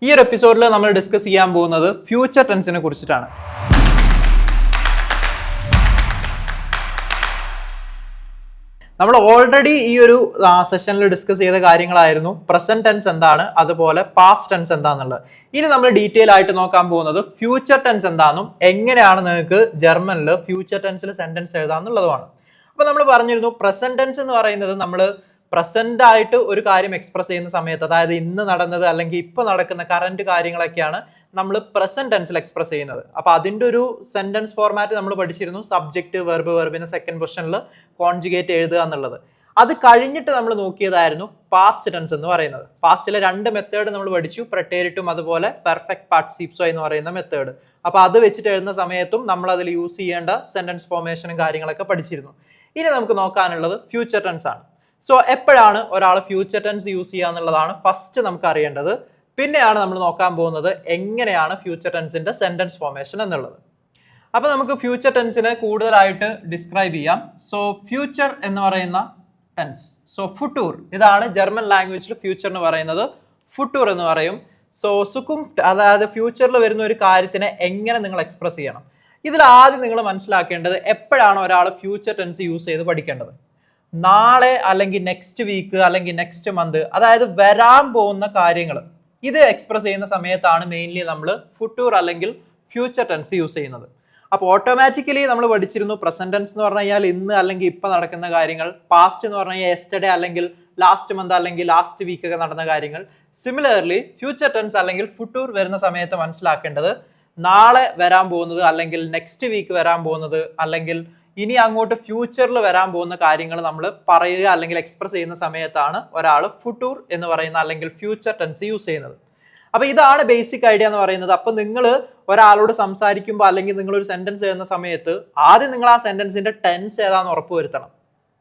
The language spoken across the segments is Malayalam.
ഈ ഒരു എപ്പിസോഡിൽ നമ്മൾ ഡിസ്കസ് ചെയ്യാൻ പോകുന്നത് ഫ്യൂച്ചർ ടെൻസിനെ കുറിച്ചിട്ടാണ്. നമ്മൾ ഓൾറെഡി ഈ ഒരു സെഷനിൽ ഡിസ്കസ് ചെയ്ത കാര്യങ്ങളായിരുന്നു പ്രസന്റ് ടെൻസ് എന്താണ്, അതുപോലെ പാസ്റ്റ് ടെൻസ് എന്താണെന്നുള്ളത്. ഇനി നമ്മൾ ഡീറ്റെയിൽ ആയിട്ട് നോക്കാൻ പോകുന്നത് ഫ്യൂച്ചർ ടെൻസ് എന്താണെന്നും എങ്ങനെയാണ് നിങ്ങൾക്ക് ജർമ്മനിൽ ഫ്യൂച്ചർ ടെൻസിൽ സെന്റൻസ് എഴുതാന്നുള്ളതുമാണ്. അപ്പൊ നമ്മൾ പറഞ്ഞിരുന്നു പ്രസന്റ് ടെൻസ് എന്ന് പറയുന്നത് നമ്മൾ പ്രസന്റ് ആയിട്ട് ഒരു കാര്യം എക്സ്പ്രസ് ചെയ്യുന്ന സമയത്ത്, അതായത് ഇന്ന് നടന്നത് അല്ലെങ്കിൽ ഇപ്പൊ നടക്കുന്ന കറന്റ് കാര്യങ്ങളൊക്കെയാണ് നമ്മൾ പ്രസന്റ് ടെൻസിൽ എക്സ്പ്രസ് ചെയ്യുന്നത്. അപ്പൊ അതിന്റെ ഒരു സെന്റൻസ് ഫോർമാറ്റ് നമ്മൾ പഠിച്ചിരുന്നു, സബ്ജക്ട് വെർബ്, വെർബിന് സെക്കൻഡ് പൊസിഷനിൽ കോൺജുഗേറ്റ് എഴുതുക എന്നുള്ളത്. അത് കഴിഞ്ഞിട്ട് നമ്മൾ നോക്കിയതായിരുന്നു പാസ്റ്റ് ടെൻസ് എന്ന് പറയുന്നത്. പാസ്റ്റിലെ രണ്ട് മെത്തേഡ് നമ്മൾ പഠിച്ചു, പ്രെറ്റേരിറ്റും അതുപോലെ പെർഫെക്റ്റ് പാർട്ടിസിപ്സോ എന്ന് പറയുന്ന മെത്തേഡ്. അപ്പൊ അത് വെച്ചിട്ട് എഴുതുന്ന സമയത്തും നമ്മൾ അതിൽ യൂസ് ചെയ്യേണ്ട സെന്റൻസ് ഫോർമേഷനും കാര്യങ്ങളൊക്കെ പഠിച്ചിരുന്നു. ഇനി നമുക്ക് നോക്കാനുള്ളത് ഫ്യൂച്ചർ ടെൻസ് ആണ്. സോ എപ്പോഴാണ് ഒരാൾ ഫ്യൂച്ചർ ടെൻസ് യൂസ് ചെയ്യുക എന്നുള്ളതാണ് ഫസ്റ്റ് നമുക്ക് അറിയേണ്ടത്. പിന്നെയാണ് നമ്മൾ നോക്കാൻ പോകുന്നത് എങ്ങനെയാണ് ഫ്യൂച്ചർ ടെൻസിന്റെ സെന്റൻസ് ഫോർമേഷൻ എന്നുള്ളത്. അപ്പൊ നമുക്ക് ഫ്യൂച്ചർ ടെൻസിനെ കൂടുതലായിട്ട് ഡിസ്ക്രൈബ് ചെയ്യാം. സോ ഫ്യൂച്ചർ എന്ന് പറയുന്ന ടെൻസ്, സോ ഫുട്ടൂർ, ഇതാണ് ജർമ്മൻ ലാംഗ്വേജിൽ ഫ്യൂച്ചർ എന്ന് പറയുന്നത്. ഫുട്ടൂർ എന്ന് പറയും. സോ സുക്കുംഫ്റ്റ്, അതായത് ഫ്യൂച്ചറിൽ വരുന്ന ഒരു കാര്യത്തിനെ എങ്ങനെ നിങ്ങൾ എക്സ്പ്രസ് ചെയ്യണം. ഇതിൽ ആദ്യം നിങ്ങൾ മനസ്സിലാക്കേണ്ടത് എപ്പോഴാണ് ഒരാൾ ഫ്യൂച്ചർ ടെൻസ് യൂസ് ചെയ്ത് പഠിക്കേണ്ടത്. നാളെ അല്ലെങ്കിൽ നെക്സ്റ്റ് വീക്ക് അല്ലെങ്കിൽ നെക്സ്റ്റ് മന്ത്, അതായത് വരാൻ പോകുന്ന കാര്യങ്ങൾ ഇത് എക്സ്പ്രസ് ചെയ്യുന്ന സമയത്താണ് മെയിൻലി നമ്മൾ ഫുട്ടൂർ അല്ലെങ്കിൽ ഫ്യൂച്ചർ ടെൻസ് യൂസ് ചെയ്യുന്നത്. അപ്പോൾ ഓട്ടോമാറ്റിക്കലി നമ്മൾ പഠിച്ചിരുന്നു പ്രസന്റ് ടെൻസ് എന്ന് പറഞ്ഞു കഴിഞ്ഞാൽ ഇന്ന് അല്ലെങ്കിൽ ഇപ്പൊ നടക്കുന്ന കാര്യങ്ങൾ, പാസ്റ്റ് എന്ന് പറഞ്ഞു കഴിഞ്ഞാൽ യെസ്റ്റർഡേ അല്ലെങ്കിൽ ലാസ്റ്റ് മന്ത് അല്ലെങ്കിൽ ലാസ്റ്റ് വീക്ക് ഒക്കെ നടന്ന കാര്യങ്ങൾ. സിമിലർലി ഫ്യൂച്ചർ ടെൻസ് അല്ലെങ്കിൽ ഫുട്ടൂർ വരുന്ന സമയത്ത് മനസ്സിലാക്കേണ്ടത് നാളെ വരാൻ പോകുന്നത് അല്ലെങ്കിൽ നെക്സ്റ്റ് വീക്ക് വരാൻ പോകുന്നത് അല്ലെങ്കിൽ ഇനി അങ്ങോട്ട് ഫ്യൂച്ചറിൽ വരാൻ പോകുന്ന കാര്യങ്ങൾ നമ്മൾ പറയുക അല്ലെങ്കിൽ എക്സ്പ്രസ് ചെയ്യുന്ന സമയത്താണ് ഒരാൾ ഫുട്ടൂർ എന്ന് പറയുന്ന അല്ലെങ്കിൽ ഫ്യൂച്ചർ ടെൻസ് യൂസ് ചെയ്യുന്നത്. അപ്പൊ ഇതാണ് ബേസിക് ഐഡിയ എന്ന് പറയുന്നത്. അപ്പൊ നിങ്ങൾ ഒരാളോട് സംസാരിക്കുമ്പോൾ അല്ലെങ്കിൽ നിങ്ങൾ ഒരു സെന്റൻസ് എഴുതുന്ന സമയത്ത് ആദ്യം നിങ്ങൾ ആ സെന്റൻസിന്റെ ടെൻസ് ഏതാന്ന് ഉറപ്പുവരുത്തണം.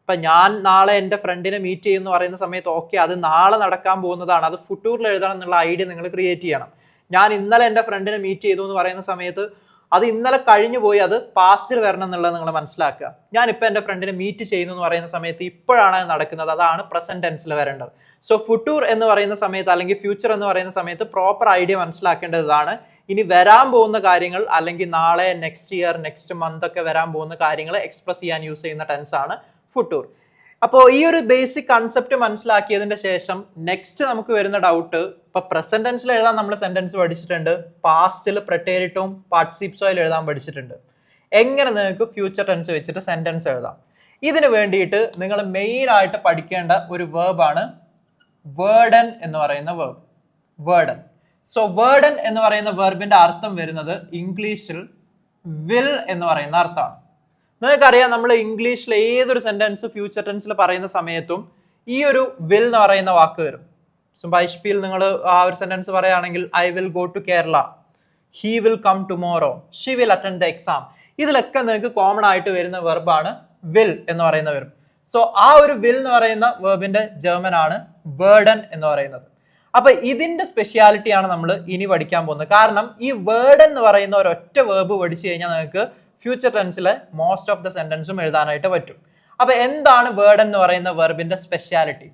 ഇപ്പൊ ഞാൻ നാളെ എൻ്റെ ഫ്രണ്ടിനെ മീറ്റ് ചെയ്യുന്നു പറയുന്ന സമയത്ത് ഓക്കെ, അത് നാളെ നടക്കാൻ പോകുന്നതാണ്, അത് ഫുട്ടൂറിൽ എഴുതണം എന്നുള്ള ഐഡിയ നിങ്ങൾ ക്രിയേറ്റ് ചെയ്യണം. ഞാൻ ഇന്നലെ എൻ്റെ ഫ്രണ്ടിനെ മീറ്റ് ചെയ്തു എന്ന് പറയുന്ന സമയത്ത് അത് ഇന്നലെ കഴിഞ്ഞു പോയി, അത് പാസ്റ്റിൽ വരണം എന്നുള്ളത് നിങ്ങൾ മനസ്സിലാക്കുക. ഞാനിപ്പോൾ എൻ്റെ ഫ്രണ്ടിനെ മീറ്റ് ചെയ്യുന്നു എന്ന് പറയുന്ന സമയത്ത് ഇപ്പോഴാണ് അത് നടക്കുന്നത്, അതാണ് പ്രസന്റ് ടെൻസിൽ വരേണ്ടത്. സോ ഫുട്ടൂർ എന്ന് പറയുന്ന സമയത്ത് അല്ലെങ്കിൽ ഫ്യൂച്ചർ എന്ന് പറയുന്ന സമയത്ത് പ്രോപ്പർ ഐഡിയ മനസ്സിലാക്കേണ്ടതാണ്. ഇനി വരാൻ പോകുന്ന കാര്യങ്ങൾ അല്ലെങ്കിൽ നാളെ, നെക്സ്റ്റ് ഇയർ, നെക്സ്റ്റ് മന്ത് ഒക്കെ വരാൻ പോകുന്ന കാര്യങ്ങൾ എക്സ്പ്രസ് ചെയ്യാൻ യൂസ് ചെയ്യുന്ന ടെൻസ് ആണ് ഫുട്ടൂർ. അപ്പോൾ ഈ ഒരു ബേസിക് കൺസെപ്റ്റ് മനസ്സിലാക്കിയതിന്റെ ശേഷം നെക്സ്റ്റ് നമുക്ക് വരുന്ന ഡൗട്ട്, ഇപ്പൊ പ്രസന്റ് ടെൻസിൽ എഴുതാൻ നമ്മൾ സെന്റൻസ് പഠിച്ചിട്ടുണ്ട്, പാസ്റ്റിൽ പ്രെറ്റേരിറ്റും പാർട്ടിസിപ്സോയിൽ എഴുതാൻ പഠിച്ചിട്ടുണ്ട്. എങ്ങനെ നിങ്ങൾക്ക് ഫ്യൂച്ചർ ടെൻസ് വെച്ചിട്ട് സെന്റൻസ് എഴുതാം? ഇതിനു വേണ്ടിയിട്ട് നിങ്ങൾ മെയിൻ ആയിട്ട് പഠിക്കേണ്ട ഒരു വേർബാണ് വേർഡൻ എന്ന് പറയുന്ന വേർബ്. വേർഡൻ. സോ വേർഡൻ എന്ന് പറയുന്ന വേർബിന്റെ അർത്ഥം വരുന്നത് ഇംഗ്ലീഷിൽ വിൽ എന്ന് പറയുന്ന അർത്ഥമാണ്. നിങ്ങൾക്കറിയാം, നമ്മൾ ഇംഗ്ലീഷിൽ ഏതൊരു സെന്റൻസ് ഫ്യൂച്ചർ ടെൻസിൽ പറയുന്ന സമയത്തും ഈ ഒരു വിൽ എന്ന് പറയുന്ന വാക്ക് വരും. സോ ബൈഷ്പിയിൽ നിങ്ങൾ ആ ഒരു സെന്റൻസ് പറയുകയാണെങ്കിൽ I will go to Kerala, he will come tomorrow, she will attend the exam. ഇതിലൊക്കെ നിങ്ങൾക്ക് കോമൺ ആയിട്ട് വരുന്ന വെർബാണ് വിൽ എന്ന് പറയുന്ന വെർബ്. സോ ആ ഒരു വിൽ എന്ന് പറയുന്ന വെർബിന്റെ ജർമ്മൻ ആണ് വേർഡൻ എന്ന് പറയുന്നത്. അപ്പൊ ഇതിന്റെ സ്പെഷ്യാലിറ്റിയാണ് നമ്മൾ ഇനി പഠിക്കാൻ പോകുന്നത്. കാരണം ഈ വേർഡൻ എന്ന് പറയുന്ന ഒരൊറ്റ വേർബ് പഠിച്ചു കഴിഞ്ഞാൽ നിങ്ങൾക്ക് ഫ്യൂച്ചർ ടെൻസിലെ മോസ്റ്റ് ഓഫ് ദ സെന്റൻസും എഴുതാനായിട്ട് പറ്റും. അപ്പൊ എന്താണ് വേർഡൻ എന്ന് പറയുന്ന വെർബിന്റെ സ്പെഷ്യാലിറ്റി?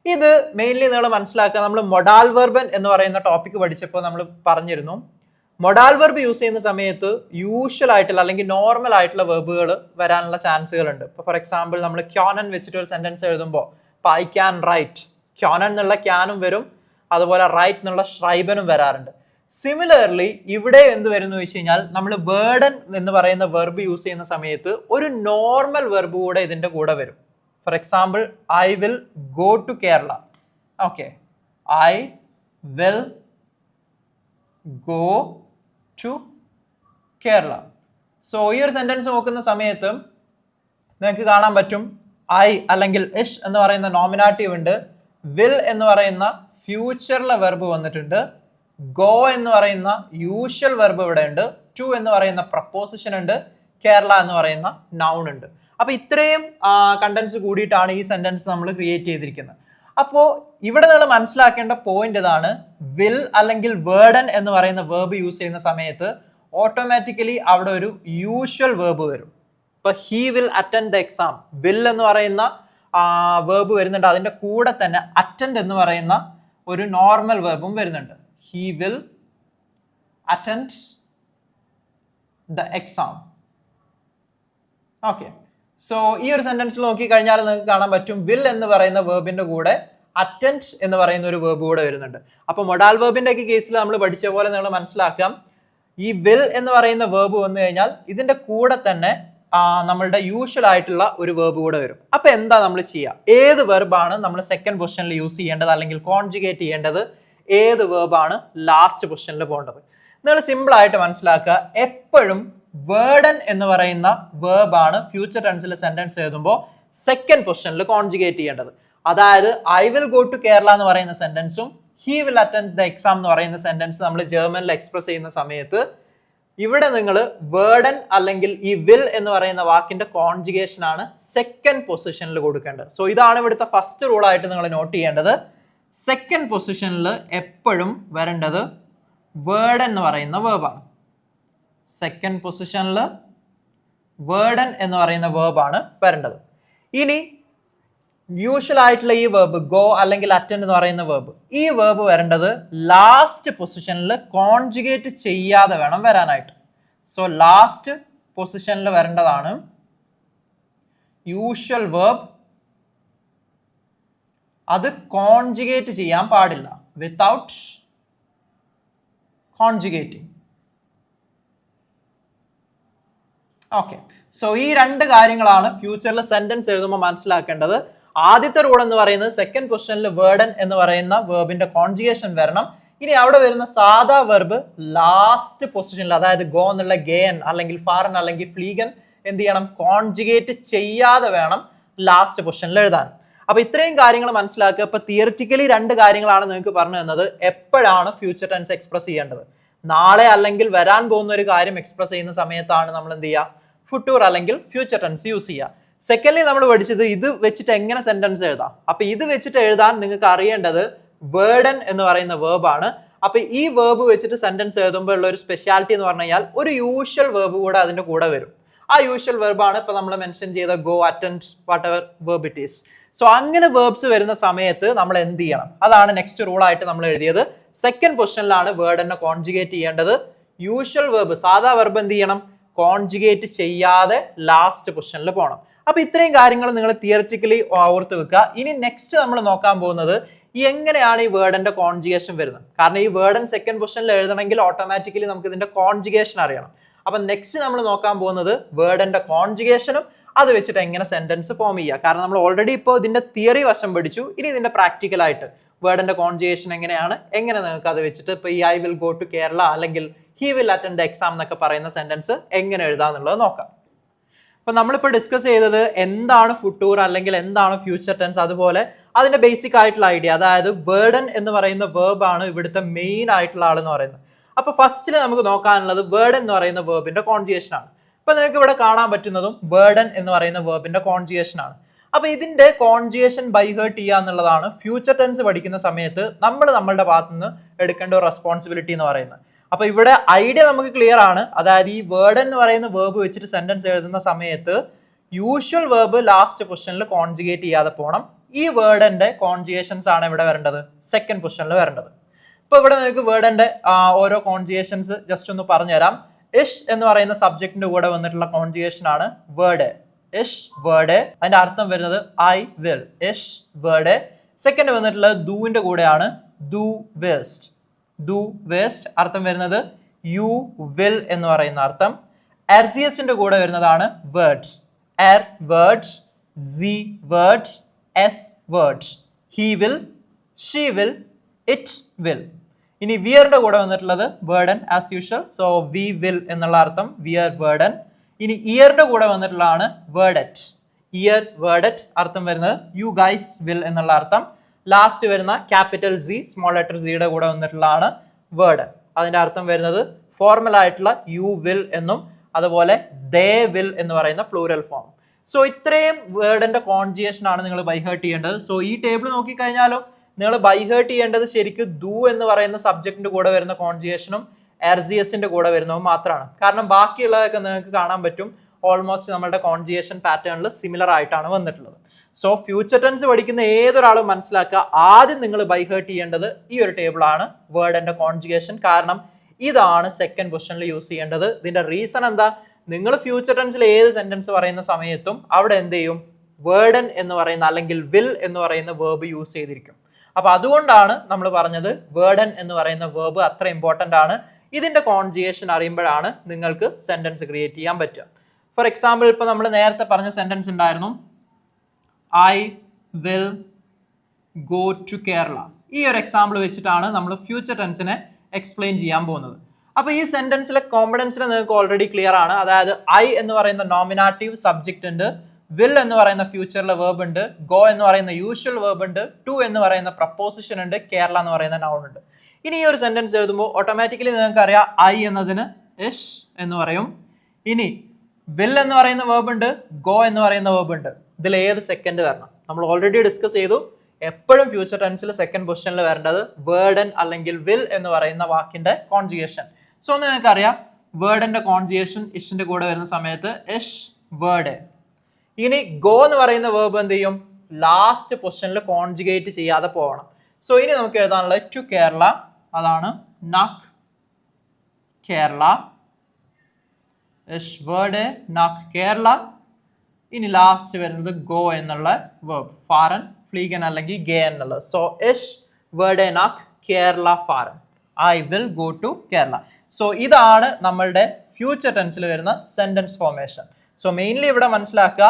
ഇത് മെയിൻലി നിങ്ങൾ മനസ്സിലാക്കുക. നമ്മൾ മൊഡാൽ വെർബൻ എന്ന് പറയുന്ന ടോപ്പിക് പഠിച്ചപ്പോൾ നമ്മൾ പറഞ്ഞിരുന്നു, മൊഡാൽ വെർബ് യൂസ് ചെയ്യുന്ന സമയത്ത് യൂഷ്വൽ ആയിട്ടുള്ള അല്ലെങ്കിൽ നോർമൽ ആയിട്ടുള്ള വെർബുകൾ വരാനുള്ള ചാൻസുകൾ ഉണ്ട്. ഇപ്പൊ ഫോർ എക്സാമ്പിൾ നമ്മൾ ക്യാനൻ വെച്ചിട്ട് ഒരു സെന്റൻസ് എഴുതുമ്പോൾ ഐ ക്യാൻ റൈറ്റ്, ക്യാനൻ എന്നുള്ള ക്യാനും വരും, അതുപോലെ റൈറ്റ് എന്നുള്ള ഷ്രൈബനും വരാറുണ്ട്. സിമിലർലി ഇവിടെ എന്ത് വരുന്നു വെച്ച് കഴിഞ്ഞാൽ നമ്മൾ വേർഡൻ എന്ന് പറയുന്ന വെർബ് യൂസ് ചെയ്യുന്ന സമയത്ത് ഒരു നോർമൽ വെർബ് കൂടെ ഇതിന്റെ കൂടെ വരും. For example I will go to Kerala. Okay, I will go to Kerala. So ഈ ഒരു സെന്റൻസ് നോക്കുന്ന സമയത്ത് നിങ്ങൾക്ക് കാണാൻ പറ്റും ഐ അല്ലെങ്കിൽ ഇഷ് എന്ന് പറയുന്ന നോമിനാറ്റീവ് ഉണ്ട്, വിൽ എന്ന് പറയുന്ന ഫ്യൂച്ചറിലെ വെർബ് വന്നിട്ടുണ്ട്, ഗോ എന്ന് പറയുന്ന യൂഷ്വൽ വെർബ് ഇവിടെ ഉണ്ട്, ടു എന്ന് പറയുന്ന പ്രപ്പോസിഷൻ ഉണ്ട്, കേരള എന്ന് പറയുന്ന നൗൺ ഉണ്ട്. അപ്പൊ ഇത്രയും കണ്ടന്റ്സ് കൂടിയിട്ടാണ് ഈ സെന്റൻസ് നമ്മൾ ക്രിയേറ്റ് ചെയ്തിരിക്കുന്നത്. അപ്പോൾ ഇവിടെ നിങ്ങൾ മനസ്സിലാക്കേണ്ട പോയിന്റ് ഇതാണ്, വിൽ അല്ലെങ്കിൽ വേർഡൻ എന്ന് പറയുന്ന വേർബ് യൂസ് ചെയ്യുന്ന സമയത്ത് ഓട്ടോമാറ്റിക്കലി അവിടെ ഒരു യൂഷ്വൽ വേർബ് വരും. ഇപ്പൊ he will attend the exam, will എന്ന് പറയുന്ന വേർബ് വരുന്നുണ്ട്, അതിന്റെ കൂടെ തന്നെ അറ്റൻഡ് എന്ന് പറയുന്ന ഒരു നോർമൽ വേർബും വരുന്നുണ്ട്. he will attend the exam. Okay, so ഈ ഒരു സെന്റൻസിൽ നോക്കി കഴിഞ്ഞാൽ നിങ്ങൾക്ക് കാണാൻ പറ്റും വിൽ എന്ന് പറയുന്ന വേർബിന്റെ കൂടെ അറ്റൻഡ് എന്ന് പറയുന്ന ഒരു വേർബ് കൂടെ വരുന്നുണ്ട്. അപ്പൊ മൊഡാൽ വേർബിന്റെ ഒക്കെ കേസിൽ നമ്മൾ പഠിച്ച പോലെ നിങ്ങൾ മനസ്സിലാക്കാം, ഈ വിൽ എന്ന് പറയുന്ന വേർബ് വന്നു കഴിഞ്ഞാൽ ഇതിന്റെ കൂടെ തന്നെ നമ്മളുടെ യൂഷ്വൽ ആയിട്ടുള്ള ഒരു വേർബ് കൂടെ വരും. അപ്പൊ എന്താ നമ്മൾ ചെയ്യുക, ഏത് വെർബാണ് നമ്മൾ സെക്കൻഡ് പൊസിഷനിൽ യൂസ് ചെയ്യേണ്ടത് അല്ലെങ്കിൽ കോൺജുഗേറ്റ് ചെയ്യേണ്ടത്, ഏത് വെർബാണ് ലാസ്റ്റ് പൊസിഷനിൽ പോകേണ്ടത്? നിങ്ങൾ സിമ്പിൾ ആയിട്ട് മനസ്സിലാക്കുക, എപ്പോഴും വേർഡൻ എന്ന് പറയുന്ന വേർബാണ് ഫ്യൂച്ചർ ടെൻസിൽ സെന്റൻസ് എഴുതുമ്പോൾ സെക്കൻഡ് പൊസിഷനിൽ കോൺജുഗേറ്റ് ചെയ്യേണ്ടത്. അതായത് I will go to Kerala എന്ന് പറയുന്ന സെന്റൻസും he will attend the exam എന്ന് പറയുന്ന സെന്റൻസ് നമ്മൾ ജർമ്മനിൽ എക്സ്പ്രസ് ചെയ്യുന്ന സമയത്ത് ഇവിടെ നിങ്ങൾ വേർഡൻ അല്ലെങ്കിൽ ഈ വിൽ എന്ന് പറയുന്ന വാക്കിന്റെ കോൺജുഗേഷൻ ആണ് സെക്കൻഡ് പൊസിഷനിൽ കൊടുക്കേണ്ടത്. സോ ഇതാണ് ഇവിടുത്തെ ഫസ്റ്റ് റൂൾ ആയിട്ട് നിങ്ങൾ നോട്ട് ചെയ്യേണ്ടത്. സെക്കൻഡ് പൊസിഷനിൽ എപ്പോഴും വരേണ്ടത് വേർഡൻ എന്ന് പറയുന്ന വേർബാണ്. സെക്കൻഡ് പൊസിഷനിൽ വേർഡൻ എന്ന് പറയുന്ന വേർബാണ് വരേണ്ടത്. ഇനി യൂഷ്വൽ ആയിട്ടുള്ള ഈ വേർബ് ഗോ അല്ലെങ്കിൽ അറ്റൻഡ് എന്ന് പറയുന്ന വേർബ്, ഈ വേർബ് വരേണ്ടത് ലാസ്റ്റ് പൊസിഷനിൽ കോൺജുഗേറ്റ് ചെയ്യാതെ വേണം വരാനായിട്ട്. സോ ലാസ്റ്റ് പൊസിഷനിൽ വരേണ്ടതാണ് യൂഷ്വൽ വേർബ്. അത് കോൺജുഗേറ്റ് ചെയ്യാൻ പാടില്ല, വിത്തൗട്ട് കോൺജുഗേറ്റിംഗ്. ഓക്കെ, സോ ഈ രണ്ട് കാര്യങ്ങളാണ് ഫ്യൂച്ചറിൽ സെന്റൻസ് എഴുതുമ്പോൾ മനസ്സിലാക്കേണ്ടത്. ആദ്യത്തെ റൂൾ എന്ന് പറയുന്നത് സെക്കൻഡ് പൊസിഷനിൽ വേർഡൻ എന്ന് പറയുന്ന വേർബിന്റെ കോൺജുഗേഷൻ വരണം. ഇനി അവിടെ വരുന്ന സാധാ വെർബ് ലാസ്റ്റ് പൊസിഷനിൽ, അതായത് ഗോ എന്നുള്ള ഗേൻ അല്ലെങ്കിൽ ഫാറൻ അല്ലെങ്കിൽ ഫ്ലീഗൻ എന്ത് ചെയ്യണം, കോൺജുഗേറ്റ് ചെയ്യാതെ വേണം ലാസ്റ്റ് പൊസിഷനിൽ എഴുതാൻ. അപ്പൊ ഇത്രയും കാര്യങ്ങൾ മനസ്സിലാക്കുക. ഇപ്പൊ തിയറിറ്റിക്കലി രണ്ട് കാര്യങ്ങളാണ് നിങ്ങൾക്ക് പറഞ്ഞു തന്നത്. എപ്പോഴാണ് ഫ്യൂച്ചർ ടെൻസ് എക്സ്പ്രസ് ചെയ്യേണ്ടത്, നാളെ അല്ലെങ്കിൽ വരാൻ പോകുന്ന ഒരു കാര്യം എക്സ്പ്രസ് ചെയ്യുന്ന സമയത്താണ് നമ്മൾ എന്ത് ചെയ്യുക, ഫുട്ടൂർ അല്ലെങ്കിൽ ഫ്യൂച്ചർ ടെൻസ് യൂസ് ചെയ്യുക. സെക്കൻഡ്ലി നമ്മൾ പഠിച്ചത് ഇത് വെച്ചിട്ട് എങ്ങനെ സെന്റൻസ് എഴുതാം. അപ്പൊ ഇത് വെച്ചിട്ട് എഴുതാൻ നിങ്ങൾക്ക് അറിയേണ്ടത് വേർഡൻ എന്ന് പറയുന്ന വേർബാണ്. അപ്പൊ ഈ വേർബ് വെച്ചിട്ട് സെന്റൻസ് എഴുതുമ്പോൾ ഉള്ള ഒരു സ്പെഷ്യാലിറ്റി എന്ന് പറഞ്ഞു കഴിഞ്ഞാൽ ഒരു യൂഷ്വൽ വേർബ് കൂടെ അതിന്റെ കൂടെ വരും. ആ യൂഷ്വൽ വെർബാണ് ഇപ്പൊ നമ്മൾ മെൻഷൻ ചെയ്ത go, attend, what ever verb it is. So അങ്ങനെ വേർബ്സ് വരുന്ന സമയത്ത് നമ്മൾ എന്ത് ചെയ്യണം, അതാണ് നെക്സ്റ്റ് റൂൾ ആയിട്ട് നമ്മൾ എഴുതിയത്. സെക്കൻഡ് പൊസിഷനിലാണ് വേർഡനെ കോൺജുഗേറ്റ് ചെയ്യേണ്ടത്. യൂഷ്വൽ വേർബ്, സാധാ വെർബ് എന്ത് ചെയ്യണം, കോൺജുഗേറ്റ് ചെയ്യാതെ ലാസ്റ്റ് പൊസിഷനിൽ പോകണം. അപ്പൊ ഇത്രയും കാര്യങ്ങൾ നിങ്ങൾ തിയറിറ്റിക്കലി ഓർത്ത് വെക്കുക. ഇനി നെക്സ്റ്റ് നമ്മൾ നോക്കാൻ പോകുന്നത് എങ്ങനെയാണ് ഈ വേർഡന്റെ കോൺജുഗേഷൻ വരുന്നത്. കാരണം ഈ വേർഡൻ സെക്കൻഡ് പൊസിഷനിൽ എഴുതണമെങ്കിൽ ഓട്ടോമാറ്റിക്കലി നമുക്ക് ഇതിന്റെ കോൺജുഗേഷൻ അറിയണം. അപ്പൊ നെക്സ്റ്റ് നമ്മൾ നോക്കാൻ പോകുന്നത് വേർഡന്റെ കോൺജുഗേഷനും അത് വെച്ചിട്ട് എങ്ങനെ സെന്റൻസ് ഫോം ചെയ്യുക. കാരണം നമ്മൾ ഓൾറെഡി ഇപ്പോൾ ഇതിന്റെ തിയറി വശം പഠിച്ചു. ഇനി ഇതിന്റെ പ്രാക്ടിക്കൽ ആയിട്ട് വേർഡന്റെ കോൺജുഗേഷൻ എങ്ങനെയാണ്, എങ്ങനെ നിങ്ങൾക്ക് അത് വെച്ചിട്ട് ഇപ്പൊ ഈ I will go to Kerala അല്ലെങ്കിൽ he will attend the exam എന്നൊക്കെ പറയുന്ന സെന്റൻസ് എങ്ങനെ എഴുതാന്നുള്ളത് നോക്കാം. അപ്പൊ നമ്മളിപ്പോൾ ഡിസ്കസ് ചെയ്തത് എന്താണ് ഫുട്ടൂർ അല്ലെങ്കിൽ എന്താണ് ഫ്യൂച്ചർ ടെൻസ്, അതുപോലെ അതിന്റെ ബേസിക് ആയിട്ടുള്ള ഐഡിയ, അതായത് വേർഡൻ എന്ന് പറയുന്ന വേർബ് ആണ് ഇവിടുത്തെ മെയിൻ ആയിട്ടുള്ള ആളെന്ന് പറയുന്നത്. അപ്പൊ ഫസ്റ്റിൽ നമുക്ക് നോക്കാനുള്ളത് വേർഡൻ എന്ന് പറയുന്ന വേർബിന്റെ കോൺജുഗേഷൻ ആണ്. അപ്പൊ നിങ്ങൾക്ക് ഇവിടെ കാണാൻ പറ്റുന്നതും വേർഡൻ എന്ന് പറയുന്ന വേർബിന്റെ കോൺജുഗേഷൻ ആണ്. അപ്പൊ ഇതിന്റെ കോൺജുഗേഷൻ ബൈ ഹേർട്ട് ചെയ്യുക എന്നുള്ളതാണ് ഫ്യൂച്ചർ ടെൻസ് പഠിക്കുന്ന സമയത്ത് നമ്മൾ നമ്മളുടെ ഭാഗത്ത് നിന്ന് എടുക്കേണ്ട ഒരു റെസ്പോൺസിബിലിറ്റി എന്ന് പറയുന്നത്. അപ്പൊ ഇവിടെ ഐഡിയ നമുക്ക് ക്ലിയർ ആണ്. അതായത് ഈ വേർഡൻ എന്ന് പറയുന്ന വേർബ് വെച്ചിട്ട് സെന്റൻസ് എഴുതുന്ന സമയത്ത് യൂഷ്വൽ വേർബ് ലാസ്റ്റ് പൊസിഷനിൽ കോൺജുഗേറ്റ് ചെയ്യാതെ പോകണം. ഈ വേർഡന്റെ കോൺജുഗേഷൻസ് ആണ് ഇവിടെ വരേണ്ടത്, സെക്കൻഡ് പൊസിഷനിൽ വരേണ്ടത്. ഇപ്പൊ ഇവിടെ നിങ്ങൾക്ക് വേർഡന്റെ ഓരോ കോൺജുഗേഷൻസ് ജസ്റ്റ് ഒന്ന് പറഞ്ഞുതരാം. ഇഷ് എന്ന് പറയുന്ന സബ്ജക്റ്റിന്റെ കൂടെ വന്നിട്ടുള്ള കോൺജുഗേഷൻ ആണ് വേർഡ്. ഇഷ് വേർഡ്, അതിന്റെ അർത്ഥം വരുന്നത് ഐ വിൽ. ഇഷ് വേർഡ്. സെക്കൻഡ് വന്നിട്ടുള്ളത് ഡൂവിന്റെ കൂടെയാണ് ഡു വേസ്റ്റ്. ഡു വേസ്റ്റ് അർത്ഥം വരുന്നത് യു വിൽ എന്ന് പറയുന്ന അർത്ഥം. എർസിയസിന്റെ കൂടെ വരുന്നതാണ് word. Er word, C word, S word. He will, she will, it will. ഇനി വിയറിന്റെ കൂടെ വന്നിട്ടുള്ളത് burden as usual. So we will എന്നുള്ള അർത്ഥം വിയർ ബേർഡൻ. ഇനി ഇയറിന്റെ കൂടെ വന്നിട്ടുള്ളതാണ് വേർഡറ്റ്. ഇയർ വേർഡറ്റ് അർത്ഥം വരുന്നത് യു ഗൈസ് വിൽ എന്നുള്ള അർത്ഥം. ലാസ്റ്റ് വരുന്ന ക്യാപിറ്റൽ സി, സ്മോൾ ലെറ്റർ സിയുടെ കൂടെ വന്നിട്ടുള്ളതാണ് വേർഡൻ. അതിന്റെ അർത്ഥം വരുന്നത് ഫോർമൽ ആയിട്ടുള്ള യു വിൽ എന്നും അതുപോലെ ദേ വിൽ എന്ന് പറയുന്ന പ്ലൂരൽ ഫോം. സോ ഇത്രയും വേർഡിന്റെ കോൺജുഗേഷൻ ആണ് നിങ്ങൾ ബൈ ഹേർട്ട് ചെയ്യേണ്ടത്. സോ ഈ ടേബിൾ നോക്കിക്കഴിഞ്ഞാലും നിങ്ങൾ ബൈ ഹേർട്ട് ചെയ്യേണ്ടത് ശരിക്കും ദു എന്ന് പറയുന്ന സബ്ജക്റ്റിന്റെ കൂടെ വരുന്ന കോൺജുഗേഷനും എർസിയസിന്റെ കൂടെ വരുന്നതും മാത്രമാണ്. കാരണം ബാക്കിയുള്ളതൊക്കെ നിങ്ങൾക്ക് കാണാൻ പറ്റും ഓൾമോസ്റ്റ് നമ്മളുടെ കോൺജുഗേഷൻ പാറ്റേണിൽ സിമിലർ ആയിട്ടാണ് വന്നിട്ടുള്ളത്. സോ ഫ്യൂച്ചർ ടെൻസ് പഠിക്കുന്ന ഏതൊരാളും മനസ്സിലാക്കുക, ആദ്യം നിങ്ങൾ ബൈ ഹേർട്ട് ചെയ്യേണ്ടത് ഈ ഒരു ടേബിൾ ആണ്, വേർഡ് ആൻഡ് കോൺജുഗേഷൻ. കാരണം ഇതാണ് സെക്കൻഡ് പൊസിഷനിൽ യൂസ് ചെയ്യേണ്ടത്. ഇതിന്റെ റീസൺ എന്താ? നിങ്ങൾ ഫ്യൂച്ചർ ടെൻസിൽ ഏത് സെന്റൻസ് പറയുന്ന സമയത്തും അവിടെ എന്ത് ചെയ്യും? വേർഡൻ എന്ന് പറയുന്ന അല്ലെങ്കിൽ വിൽ എന്ന് പറയുന്ന വേർബ് യൂസ് ചെയ്തിരിക്കും. അപ്പൊ അതുകൊണ്ടാണ് നമ്മൾ പറഞ്ഞത് വേർഡൻ എന്ന് പറയുന്ന വേർബ് അത്ര ഇമ്പോർട്ടന്റ് ആണ്. ഇതിന്റെ കോൺജുഗേഷൻ അറിയുമ്പോഴാണ് നിങ്ങൾക്ക് സെന്റൻസ് ക്രിയേറ്റ് ചെയ്യാൻ പറ്റുക. ഫോർ എക്സാമ്പിൾ, ഇപ്പൊ നമ്മൾ നേരത്തെ പറഞ്ഞ സെന്റൻസ് ഉണ്ടായിരുന്നു, I will go to Kerala. ഈ ഒരു എക്സാമ്പിൾ വെച്ചിട്ടാണ് നമ്മൾ ഫ്യൂച്ചർ ടെൻസിനെ എക്സ്പ്ലെയിൻ ചെയ്യാൻ പോകുന്നത്. അപ്പൊ ഈ സെന്റൻസിലെ കോമ്പണൻസിന് നിങ്ങൾക്ക് ഓൾറെഡി ക്ലിയർ ആണ്. അതായത് ഐ എന്ന് പറയുന്ന നോമിനാറ്റീവ് സബ്ജക്റ്റ് ഉണ്ട്, വിൽ എന്ന് പറയുന്ന ഫ്യൂച്ചറിലെ വേർബ് ഉണ്ട്, ഗോ എന്ന് പറയുന്ന യൂഷ്വൽ വേർബ് ഉണ്ട്, ടു എന്ന് പറയുന്ന പ്രപ്പോസിഷൻ ഉണ്ട്, കേരള എന്ന് പറയുന്ന നൗൺ ഉണ്ട്. ഇനി ഈ ഒരു സെന്റൻസ് എഴുതുമ്പോൾ ഓട്ടോമാറ്റിക്കലി നിങ്ങൾക്ക് അറിയാം ഐ എന്നതിന് ഇഷ് എന്ന് പറയും. ഇനി വിൽ എന്ന് പറയുന്ന വേർബ് ഉണ്ട്, ഗോ എന്ന് പറയുന്ന വേർബ് ഉണ്ട്. ഇതിൽ ഏത് സെക്കൻഡ് വരണം? നമ്മൾ ഓൾറെഡി ഡിസ്കസ് ചെയ്തു, എപ്പോഴും ഫ്യൂച്ചർ ടെൻസിൽ സെക്കൻഡ് പൊസിഷനിൽ വരേണ്ടത് വേർഡൻ അല്ലെങ്കിൽ വിൽ എന്ന് പറയുന്ന വാക്കിന്റെ കോൺജുഗേഷൻ. സോ നിങ്ങൾക്ക് അറിയാം വേർഡിന്റെ കോൺജുഗേഷൻ ഇഷിന്റെ കൂടെ വരുന്ന സമയത്ത് ഇഷ് വേർഡ്. ഇനി ഗോ എന്ന് പറയുന്ന വേർബ് എന്ത് ചെയ്യും? ലാസ്റ്റ് പൊസിഷനിൽ കോൺജുഗേറ്റ് ചെയ്യാതെ പോകണം. സോ ഇനി നമുക്ക് എഴുതാനുള്ളത് ടു കേരള, അതാണ് നക് കേരള, ഇഷ് വേർഡ് നക് കേരള. ഇനി ലാസ്റ്റ് വരുന്നത് ഗോ എന്നുള്ള വേർബ്, ഫാരൻ ഫ്ലീഗൻ അല്ലെങ്കിൽ ഗേ എന്നുള്ളത്. സോ ഇഷ് വേർഡ് നക് കേരള ഫാരൻ, I will go to Kerala. So ഇതാണ് നമ്മളുടെ ഫ്യൂച്ചർ ടെൻസിൽ വരുന്ന സെന്റൻസ് ഫോർമേഷൻ. സോ മെയിൻലി ഇവിടെ മനസ്സിലാക്കുക,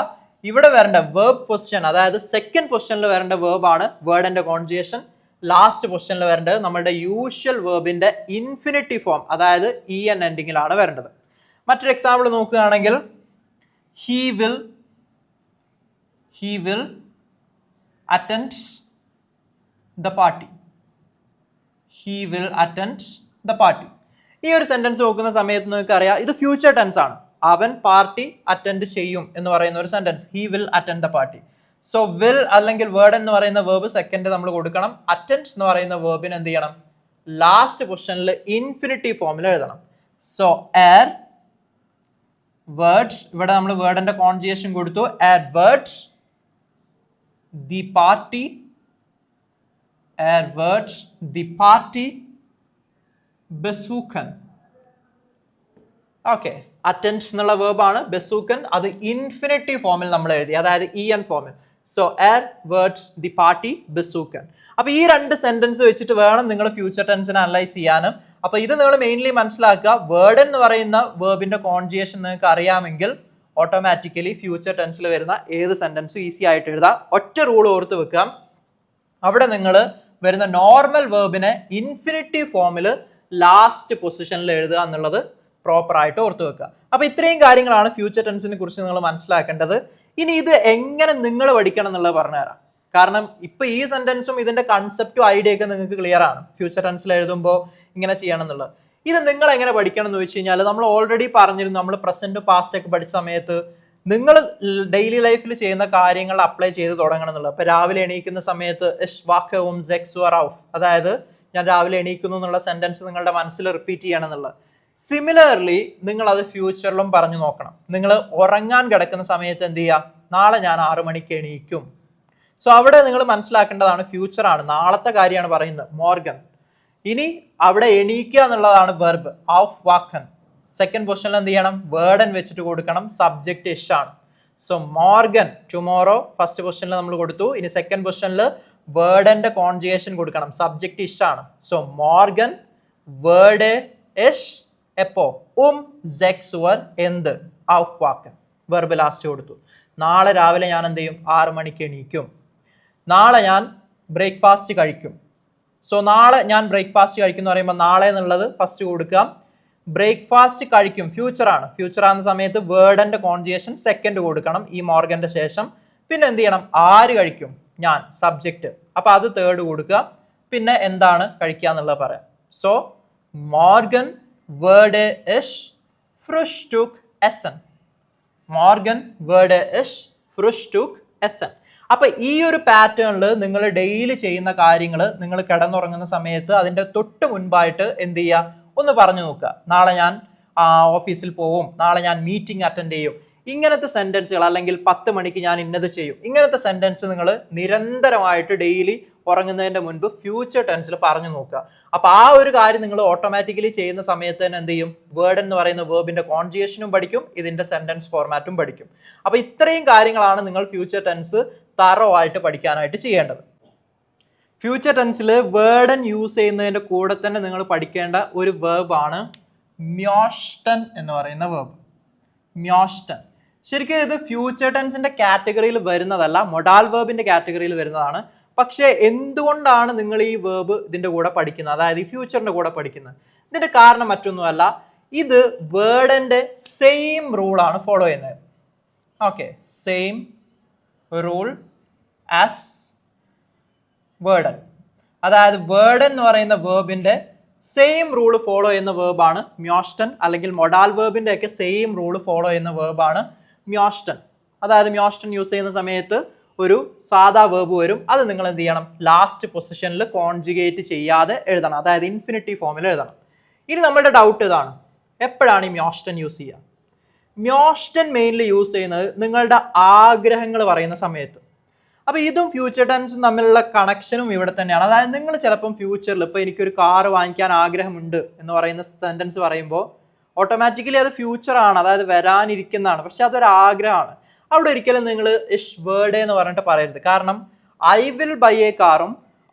ഇവിടെ വരേണ്ട വേർബ് പൊസിഷൻ, അതായത് സെക്കൻഡ് പൊസിഷനിൽ വരേണ്ട വേർബ് ആണ് വേർഡിന്റെ കോൺജുഗേഷൻ. ലാസ്റ്റ് പൊസിഷനിൽ വരേണ്ടത് നമ്മളുടെ യൂഷ്വൽ വേർബിന്റെ ഇൻഫിനിറ്റി ഫോം, അതായത് ഇ എൻ എൻഡിങ്ങിലാണ് വരേണ്ടത്. മറ്റൊരു എക്സാമ്പിൾ നോക്കുകയാണെങ്കിൽ, he will attend the party. He will attend the party. ഈ ഒരു സെന്റൻസ് നോക്കുന്ന സമയത്ത് നിങ്ങൾക്ക് അറിയാം ഇത് ഫ്യൂച്ചർ ടെൻസ് ആണ്. അവൻ പാർട്ടി അറ്റൻഡ് ചെയ്യും എന്ന് പറയുന്ന ഒരു sentence, he will attend the party. So will അല്ലെങ്കിൽ വേർഡ് എന്ന് പറയുന്ന വേർബ് സെക്കൻഡ് നമ്മൾ കൊടുക്കണം. അറ്റൻഡ് എന്ന് പറയുന്ന വേർബിന് എന്ത് ചെയ്യണം? ലാസ്റ്റ് പൊസിഷനിൽ ഇൻഫിനിറ്റി ഫോമിൽ എഴുതണം. സോ എയർ വേർഡ്, ഇവിടെ നമ്മൾ വേർഡിന്റെ കോൺജുഗേഷൻ കൊടുത്തു, എയർ വേർഡ് the party, air word the party besuchen. Okay, attend എന്നുള്ള വേർബ് ആണ്, ബെസൂക്കൻ അത് ഇൻഫിനിറ്റി ഫോമിൽ നമ്മൾ എഴുതി, അതായത് ഇ എൻ ഫോമിൽ. സോ എയർ വേർഡ് ദി പാർട്ടി ബെസൂക്കൻ. അപ്പൊ ഈ രണ്ട് സെന്റൻസ് വെച്ചിട്ട് വേണം നിങ്ങൾ ഫ്യൂച്ചർ ടെൻസിനെ അനലൈസ് ചെയ്യാനും. അപ്പൊ ഇത് നിങ്ങൾ മെയിൻലി മനസ്സിലാക്കുക, വേർഡ് എന്ന് പറയുന്ന വേർബിന്റെ കോൺജുഗേഷൻ നിങ്ങൾക്ക് അറിയാമെങ്കിൽ ഓട്ടോമാറ്റിക്കലി ഫ്യൂച്ചർ ടെൻസിൽ വരുന്ന ഏത് സെന്റൻസും ഈസി ആയിട്ട് എഴുതാം. ഒറ്റ റൂൾ ഓർത്ത് വെക്കാം, അവിടെ നിങ്ങൾ വരുന്ന നോർമൽ വേർബിനെ ഇൻഫിനിറ്റി ഫോമിൽ ലാസ്റ്റ് പൊസിഷനിൽ എഴുതുക എന്നുള്ളത് പ്രോപ്പർ ആയിട്ട് ഓർത്ത് വെക്കുക. അപ്പൊ ഇത്രയും കാര്യങ്ങളാണ് ഫ്യൂച്ചർ ടെൻസിനെ കുറിച്ച് നിങ്ങൾ മനസ്സിലാക്കേണ്ടത്. ഇനി ഇത് എങ്ങനെ നിങ്ങൾ പഠിക്കണം എന്നുള്ളത് പറഞ്ഞുതരാം. കാരണം ഇപ്പൊ ഈ സെന്റൻസും ഇതിന്റെ കൺസെപ്റ്റും ഐഡിയ ഒക്കെ നിങ്ങൾക്ക് ക്ലിയർ ആണ്, ഫ്യൂച്ചർ ടെൻസിൽ എഴുതുമ്പോൾ ഇങ്ങനെ ചെയ്യണം എന്നുള്ളത്. ഇത് നിങ്ങൾ എങ്ങനെ പഠിക്കണം എന്ന് വെച്ച് കഴിഞ്ഞാൽ നമ്മൾ ഓൾറെഡി പറഞ്ഞിരുന്നു, നമ്മൾ പ്രസന്റ് പാസ്റ്റ് ഒക്കെ പഠിച്ച സമയത്ത് നിങ്ങൾ ഡെയിലി ലൈഫിൽ ചെയ്യുന്ന കാര്യങ്ങൾ അപ്ലൈ ചെയ്ത് തുടങ്ങണം എന്നുള്ളത്. ഇപ്പൊ രാവിലെ എണീക്കുന്ന സമയത്ത് അതായത് ഞാൻ രാവിലെ എണീക്കുന്നു എന്നുള്ള സെന്റൻസ് നിങ്ങളുടെ മനസ്സിൽ റിപ്പീറ്റ് ചെയ്യണം എന്നുള്ളത്. സിമിലർലി നിങ്ങൾ അത് ഫ്യൂച്ചറിലും പറഞ്ഞു നോക്കണം. നിങ്ങൾ ഉറങ്ങാൻ കിടക്കുന്ന സമയത്ത് എന്ത് ചെയ്യുക? നാളെ ഞാൻ 6 മണിക്ക് എണീക്കും. സോ അവിടെ നിങ്ങൾ മനസ്സിലാക്കേണ്ടതാണ് ഫ്യൂച്ചർ ആണ്, നാളത്തെ കാര്യമാണ് പറയുന്നത്, മോർഗൻ. ഇനി അവിടെ എണീക്കുക എന്നുള്ളതാണ് വെർബ്, ഓഫ് വാക്കൻ. സെക്കൻഡ് പൊസിഷനിൽ എന്ത് ചെയ്യണം? വേർഡൻ വെച്ചിട്ട് കൊടുക്കണം, സബ്ജക്റ്റ് ഇഷ് ആണ്. സോ മോർഗൻ ടുമോറോ ഫസ്റ്റ് പൊസിഷനിൽ നമ്മൾ കൊടുത്തു. ഇനി സെക്കൻഡ് പൊസിഷനിൽ വേർഡന്റെ കോൺജുഗേഷൻ കൊടുക്കണം, സബ്ജക്റ്റ് ഇഷ് ആണ്. സോ മോർഗൻ വേർഡ് ഇഷ് എപ്പോ സെക്സുവർ എന്ത് ഓഫ് വാക്കൻ, വെർബ് ലാസ്റ്റ് കൊടുത്തു. നാളെ രാവിലെ ഞാൻ എന്ത് ചെയ്യും? 6 മണിക്ക് എണീക്കും. നാളെ ഞാൻ ബ്രേക്ക്ഫാസ്റ്റ് കഴിക്കും. സോ നാളെ ഞാൻ ബ്രേക്ക്ഫാസ്റ്റ് കഴിക്കും എന്ന് പറയുമ്പോൾ നാളെ എന്നുള്ളത് ഫസ്റ്റ് കൊടുക്കാം. ബ്രേക്ക്ഫാസ്റ്റ് കഴിക്കും ഫ്യൂച്ചർ ആണ്. ഫ്യൂച്ചർ ആകുന്ന സമയത്ത് വേർഡന്റെ കോൺജുഗേഷൻ സെക്കൻഡ് കൊടുക്കണം ഈ മോർഗന്റെ ശേഷം. പിന്നെ എന്ത് ചെയ്യണം? ആര് കഴിക്കും? ഞാൻ, സബ്ജക്റ്റ്. അപ്പൊ അത് തേർഡ് കൊടുക്കുക. പിന്നെ എന്താണ് കഴിക്കുക എന്നുള്ളത് പറയാം. സോ മോർഗൻ വേർഡ് ഇഷ് ഫ്രുഷ്ടുക് എസൻ. മോർഗൻ വേർഡ് ഇഷ് ഫ്രുഷ്ടുക് എസൻ. അപ്പൊ ഈ ഒരു പാറ്റേണിൽ നിങ്ങൾ ഡെയിലി ചെയ്യുന്ന കാര്യങ്ങൾ നിങ്ങൾ കിടന്നുറങ്ങുന്ന സമയത്ത് അതിന്റെ തൊട്ട് മുൻപായിട്ട് എന്ത് ചെയ്യുക? ഒന്ന് പറഞ്ഞു നോക്കുക. നാളെ ഞാൻ ഓഫീസിൽ പോവും, നാളെ ഞാൻ മീറ്റിംഗ് അറ്റൻഡ് ചെയ്യും. ഇങ്ങനത്തെ സെന്റൻസുകൾ അല്ലെങ്കിൽ 10 മണിക്ക് ഞാൻ ഇന്നത് ചെയ്യും, ഇങ്ങനത്തെ സെന്റൻസ് നിങ്ങൾ നിരന്തരമായിട്ട് ഡെയിലി ഉറങ്ങുന്നതിന്റെ മുൻപ് ഫ്യൂച്ചർ ടെൻസിൽ പറഞ്ഞു നോക്കുക. അപ്പൊ ആ ഒരു കാര്യം നിങ്ങൾ ഓട്ടോമാറ്റിക്കലി ചെയ്യുന്ന സമയത്ത് തന്നെ എന്ത് ചെയ്യും, വേർഡ് എന്ന് പറയുന്ന വേർബിന്റെ കോൺജുഗേഷനും പഠിക്കും, ഇതിന്റെ സെന്റൻസ് ഫോർമാറ്റും പഠിക്കും. അപ്പൊ ഇത്രയും കാര്യങ്ങളാണ് നിങ്ങൾ ഫ്യൂച്ചർ ടെൻസ് തറോ ആയിട്ട് പഠിക്കാനായിട്ട് ചെയ്യേണ്ടത്. ഫ്യൂച്ചർ ടെൻസിൽ വേർഡൻ യൂസ് ചെയ്യുന്നതിന്റെ കൂടെ തന്നെ നിങ്ങൾ പഠിക്കേണ്ട ഒരു വേർബാണ് മ്യോസ്റ്റൻ എന്ന് പറയുന്ന വേർബ്. മ്യോസ്റ്റൻ ശരിക്കും ഇത് ഫ്യൂച്ചർ ടെൻസിന്റെ കാറ്റഗറിയിൽ വരുന്നതല്ല, മൊഡാൽ വേർബിന്റെ കാറ്റഗറിയിൽ വരുന്നതാണ്. പക്ഷേ എന്തുകൊണ്ടാണ് നിങ്ങൾ ഈ വേർബ് ഇതിന്റെ കൂടെ പഠിക്കുന്നത്, അതായത് ഈ ഫ്യൂച്ചറിന്റെ കൂടെ പഠിക്കുന്നത്? ഇതിന്റെ കാരണം മറ്റൊന്നുമല്ല, ഇത് വേർഡിന്റെ സെയിം റൂളാണ് ഫോളോ ചെയ്യുന്നത്. ഓക്കെ, സെയിം റൂൾ ആസ് വേർഡൻ. അതായത് വേർഡൻ എന്ന് പറയുന്ന വേർബിന്റെ സെയിം റൂൾ ഫോളോ ചെയ്യുന്ന വേർബാണ് മ്യോസ്റ്റൻ, അല്ലെങ്കിൽ മൊഡാൽ വേർബിന്റെ ഒക്കെ സെയിം റൂൾ ഫോളോ ചെയ്യുന്ന വേർബാണ് മ്യോസ്റ്റൻ. അതായത് മ്യോസ്റ്റൻ യൂസ് ചെയ്യുന്ന സമയത്ത് ഒരു സാധാ വേർബ് വരും, അത് നിങ്ങൾ എന്ത് ചെയ്യണം, ലാസ്റ്റ് പൊസിഷനിൽ കോൺജുഗേറ്റ് ചെയ്യാതെ എഴുതണം, അതായത് ഇൻഫിനിറ്റീവ് ഫോമിൽ എഴുതണം. ഇനി നമ്മളുടെ ഡൗട്ട് ഇതാണ്, എപ്പോഴാണ് ഈ മ്യോസ്റ്റൻ യൂസ് ചെയ്യുക? മ്യോസ്റ്റൻ മെയിൻലി യൂസ് ചെയ്യുന്നത് നിങ്ങളുടെ ആഗ്രഹങ്ങൾ പറയുന്ന സമയത്ത്. അപ്പൊ ഇതും ഫ്യൂച്ചർ ടെൻസും തമ്മിലുള്ള കണക്ഷനും ഇവിടെ തന്നെയാണ്. അതായത് നിങ്ങൾ ചിലപ്പം ഫ്യൂച്ചറിൽ ഇപ്പൊ എനിക്കൊരു കാർ വാങ്ങിക്കാൻ ആഗ്രഹമുണ്ട് എന്ന് പറയുന്ന സെന്റൻസ് പറയുമ്പോൾ ഓട്ടോമാറ്റിക്കലി അത് ഫ്യൂച്ചർ ആണ്, അതായത് വരാനിരിക്കുന്നതാണ്. പക്ഷെ അതൊരു ആഗ്രഹമാണ്. അവിടെ ഒരിക്കലും നിങ്ങൾ ഇഷ് വേർഡ് എന്ന് പറഞ്ഞിട്ട് പറയരുത്. കാരണം ഐ വിൽ ബൈ എ കാറും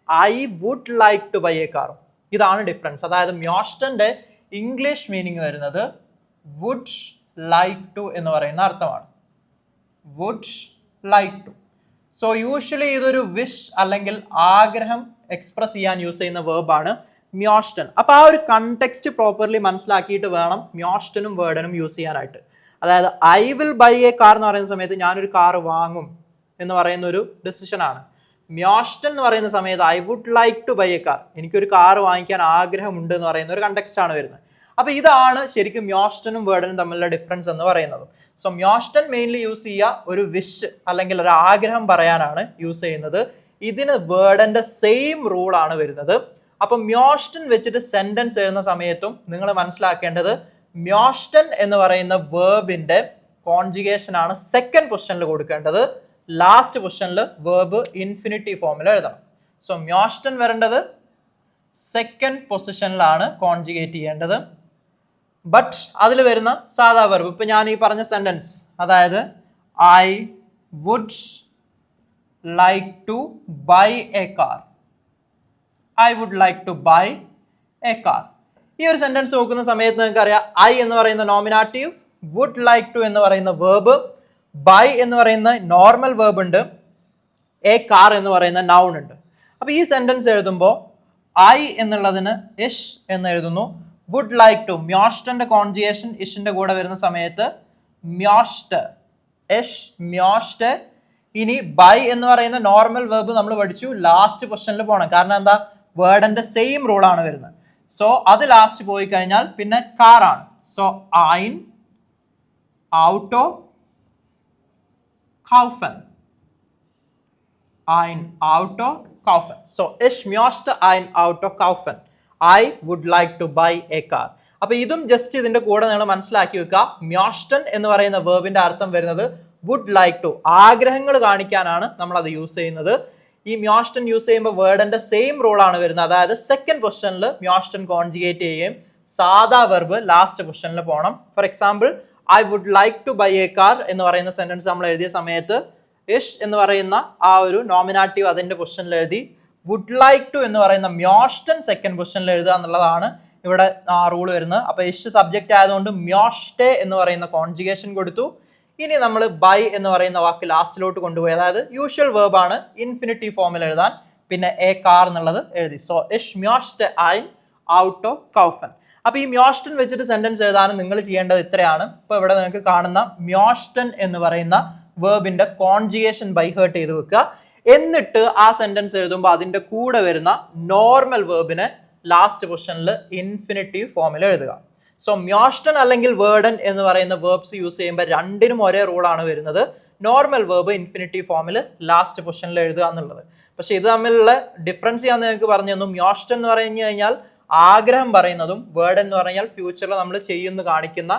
I would like to buy a കാറും ഇതാണ് ഡിഫറൻസ്. അതായത് മ്യോസ്റ്റന്റെ ഇംഗ്ലീഷ് മീനിങ് വരുന്നത് വുഡ് ലൈക്ക് ടു എന്ന് പറയുന്ന അർത്ഥമാണ്. Would like to. So usually ഇതൊരു വിഷ് അല്ലെങ്കിൽ ആഗ്രഹം എക്സ്പ്രസ് ചെയ്യാൻ യൂസ് ചെയ്യുന്ന വേർബാണ് മ്യോസ്റ്റൻ. അപ്പൊ ആ ഒരു കണ്ടെക്സ്റ്റ് പ്രോപ്പർലി മനസ്സിലാക്കിയിട്ട് വേണം മ്യോസ്റ്റനും വേർഡനും യൂസ് ചെയ്യാനായിട്ട്. അതായത് I will buy a car എന്ന് പറയുന്ന സമയത്ത് ഞാനൊരു കാർ വാങ്ങും എന്ന് പറയുന്ന ഒരു ഡിസിഷനാണ്. മ്യോസ്റ്റൻ എന്ന് പറയുന്ന സമയത്ത് I would like to buy a car, എനിക്കൊരു കാർ വാങ്ങിക്കാൻ ആഗ്രഹമുണ്ട് എന്ന് പറയുന്ന ഒരു കണ്ടെക്സ്റ്റ് ആണ് വരുന്നത്. അപ്പൊ ഇതാണ് ശരിക്കും മ്യോസ്റ്റനും വേർഡനും തമ്മിലുള്ള ഡിഫറൻസ് എന്ന് പറയുന്നത്. സോ മ്യോസ്റ്റൻ മെയിൻലി യൂസ് ചെയ്യുക ഒരു വിഷ് അല്ലെങ്കിൽ ഒരു ആഗ്രഹം പറയാനാണ് യൂസ് ചെയ്യുന്നത്. ഇതിന് വേർഡന്റെ സെയിം റൂൾ ആണ് വരുന്നത്. അപ്പൊ മ്യോസ്റ്റൻ വെച്ചിട്ട് സെന്റൻസ് എഴുതുന്ന സമയത്തും നിങ്ങൾ മനസ്സിലാക്കേണ്ടത് മ്യോസ്റ്റൻ എന്ന് പറയുന്ന വേർബിന്റെ കോൺജുഗേഷൻ ആണ് സെക്കൻഡ് പൊസിഷനിൽ കൊടുക്കേണ്ടത്. ലാസ്റ്റ് പൊസിഷനിൽ വേർബ് ഇൻഫിനിറ്റീവ് ഫോമിൽ എഴുതണം. സോ മ്യോസ്റ്റൻ വരേണ്ടത് സെക്കൻഡ് പൊസിഷനിലാണ് കോൺജുഗേറ്റ് ചെയ്യേണ്ടത്. ബട്ട് അതിൽ വരുന്ന സാധാ വെർബ്, ഇപ്പൊ ഞാൻ ഈ പറഞ്ഞ സെന്റൻസ്, അതായത് I would like to buy a car, I would like to buy a car. ഈ ഒരു സെന്റൻസ് നോക്കുന്ന സമയത്ത് നിങ്ങൾക്ക് അറിയാം, ഐ എന്ന് പറയുന്ന നോമിനാറ്റീവ്, വുഡ് ലൈക്ക് ടു എന്ന് പറയുന്ന വേർബ്, ബൈ എന്ന് പറയുന്ന നോർമൽ വേർബ് ഉണ്ട്, എ കാർ എന്ന് പറയുന്ന നൗൺ ഉണ്ട്. അപ്പൊ ഈ സെന്റൻസ് എഴുതുമ്പോൾ ഐ എന്നുള്ളതിന് ഇഷ് എന്ന് എഴുതുന്നു. വുഡ് ലൈക്ക് ടു, മ്യോസ്റ്റന്റെ കോൺജുഗേഷൻ ഇഷിന്റെ കൂടെ വരുന്ന സമയത്ത് മ്യോസ്റ്റ്, ഇഷ് മ്യോസ്റ്റ്. ഇനി ബൈ എന്ന് പറയുന്ന നോർമൽ വേർബ് നമ്മൾ പഠിച്ചു, ലാസ്റ്റ് പൊസിഷനിൽ പോകണം. കാരണം എന്താ, വേർഡിന്റെ സെയിം റൂൾ ആണ് വരുന്നത്. സോ അത് ലാസ്റ്റ് പോയി കഴിഞ്ഞാൽ പിന്നെ കാർ ആണ്. So Ain ഔട്ടോ kaufen, ein Auto kaufen. So ich möchte ein Auto kaufen. I would like to buy a car. അപ്പൊ ഇതും ജസ്റ്റ് ഇതിന്റെ കൂടെ നിങ്ങൾ മനസ്സിലാക്കി വെക്കുക. മ്യോസ്റ്റൻ എന്ന് പറയുന്ന വേർബിന്റെ അർത്ഥം വരുന്നത് വുഡ് ലൈക്ക് ടു, ആഗ്രഹങ്ങൾ കാണിക്കാനാണ് നമ്മൾ അത് യൂസ് ചെയ്യുന്നത്. ഈ മ്യോസ്റ്റൻ യൂസ് ചെയ്യുമ്പോൾ വേർഡിന്റെ സെയിം റൂൾ ആണ് വരുന്നത്. അതായത് സെക്കൻഡ് പൊസിഷനിൽ മ്യോസ്റ്റൻ കോൺജുഗേറ്റ് ചെയ്യുകയും സാധാ വെർബ് ലാസ്റ്റ് പൊസിഷനിൽ പോകണം. For example I would like to buy a car എന്ന് പറയുന്ന സെന്റൻസ് നമ്മൾ എഴുതിയ സമയത്ത് ഇഷ് എന്ന് പറയുന്ന ആ ഒരു നോമിനാറ്റീവ് അതിന്റെ പൊസിഷനിൽ എഴുതി, വുഡ് ലൈക്ക് ടു എന്ന് പറയുന്ന മ്യോസ്റ്റൻ സെക്കൻഡ് പൊസിഷനിൽ എഴുതുക എന്നുള്ളതാണ് ഇവിടെ ആ റൂൾ വരുന്നത്. അപ്പൊ ഇഷ് സബ്ജക്റ്റ് ആയതുകൊണ്ട് മ്യോസ്റ്റെ എന്ന് പറയുന്ന കോൺജുഗേഷൻ കൊടുത്തു. ഇനി നമ്മൾ ബൈ എന്ന് പറയുന്ന വാക്ക് ലാസ്റ്റിലോട്ട് കൊണ്ടുപോയി, അതായത് യൂഷ്വൽ വേർബ് ആണ്, ഇൻഫിനിറ്റീവ് ഫോമിൽ എഴുതാൻ, പിന്നെ എ കാർ എന്നുള്ളത് എഴുതി. സോ ഇഷ് മ്യോസ്റ്റ് ഐൻ ഔട്ടോ കൗഫൻ. അപ്പൊ ഈ മ്യോസ്റ്റൻ വെച്ചിട്ട് സെന്റൻസ് എഴുതാനും നിങ്ങൾ ചെയ്യേണ്ടത് ഇത്രയാണ്. ഇപ്പൊ ഇവിടെ നിങ്ങൾക്ക് കാണുന്ന മ്യോസ്റ്റൻ എന്ന് പറയുന്ന വേർബിന്റെ കോൺജുഗേഷൻ ബൈ ഹേർട്ട് ചെയ്ത് വെക്കുക. എന്നിട്ട് ആ സെന്റൻസ് എഴുതുമ്പോൾ അതിന്റെ കൂടെ വരുന്ന നോർമൽ വേർബിനെ ലാസ്റ്റ് പൊസിഷനിൽ ഇൻഫിനിറ്റീവ് ഫോമിൽ എഴുതുക. സോ മ്യോസ്റ്റൻ അല്ലെങ്കിൽ വേർഡൻ എന്ന് പറയുന്ന വേർബ്സ് യൂസ് ചെയ്യുമ്പോൾ രണ്ടിനും ഒരേ റൂളാണ് വരുന്നത്. നോർമൽ വേർബ് ഇൻഫിനിറ്റീവ് ഫോമിൽ ലാസ്റ്റ് പൊസിഷനിൽ എഴുതുക എന്നുള്ളത്. പക്ഷെ ഇത് തമ്മിലുള്ള ഡിഫറൻസ് ഞാൻ നിങ്ങൾക്ക് പറഞ്ഞു തന്നു. മ്യോസ്റ്റൻ എന്ന് പറഞ്ഞു കഴിഞ്ഞാൽ ആഗ്രഹം പറയുന്നതും വേർഡ് എന്ന് പറഞ്ഞാൽ ഫ്യൂച്ചറിൽ നമ്മൾ ചെയ്യുന്നു കാണിക്കുന്ന